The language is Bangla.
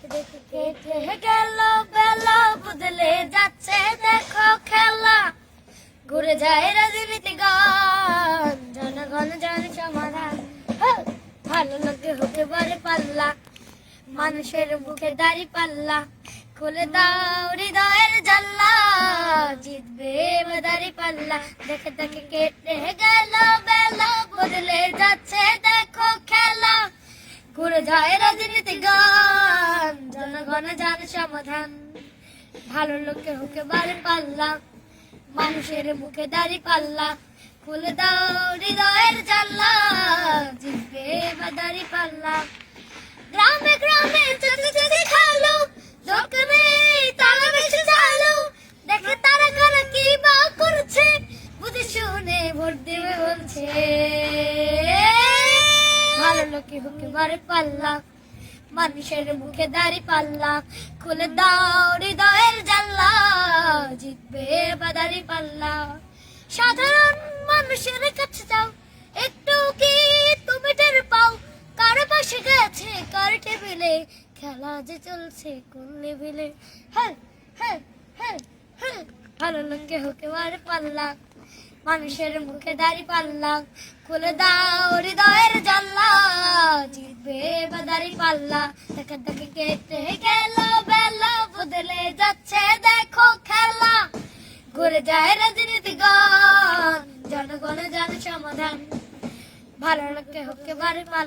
কেটে গেল বেলা বদলে যাচ্ছে দেখো খেলা, ঘুরে যায় রাজনীতি গান, জনগণ জন সমাধান। ভালো লোকে হতে পারে পাল্লা, মানুষের বুকে দাড়ি পাল্লা, খুলে দাও হৃদয়ের জানলা, জিতবে দাড়ি পাল্লা। দেখে দেখে কেটে গেল বেলা বদলে যাচ্ছে দেখো খেলা, ঘুরে যায় রাজনীতি গান, জনগণ জানে সমাধান। ভালো লোকে হতে পারে পাল্লা, মানুষের মুখে দাড়ি পাল্লা, খুলে দাও হৃদয়ের জানলা, জিতবে দাড়ি পাল্লা। গ্রামে গ্রামে চোখে চোখে খালো, দোকানে তারা বেশি চালো, দেখে তারা কারা কি বা করছে, বুঝে শুনে ভোট দেবে বলছে। ভালো লোকে হুকে বারে পাল্লা, মানুষের মুখে দাড়ি পাল্লা, খুলে দাও হৃদয়ের জানলা, জিতবে দাড়ি পাল্লা। সাধারণ মানুষের কাছে যাও, একটু কি তুমি টের পাও, কারো পাশে গেছে কার টেবিলে, খেলা যে চলছে কোন লেভেলে। হ্যাঁ হ্যাঁ হ্যাঁ হ্যাঁ, ভালো লোকে হুকে বারে পাল্লা, মানুষের মুখে দাড়ি পাল্লা, খুলে দাও হৃদয়ের জানলা, জিতবে দাড়ি পাল্লা। দেখে দেখে কেটে গেল বেলা বদলে যাচ্ছে দেখো খেলা, ঘুরে যায় রাজনীতি গান, জনগণ জানে সমাধান। ভালো লোকে হকে বারে পাল্লা।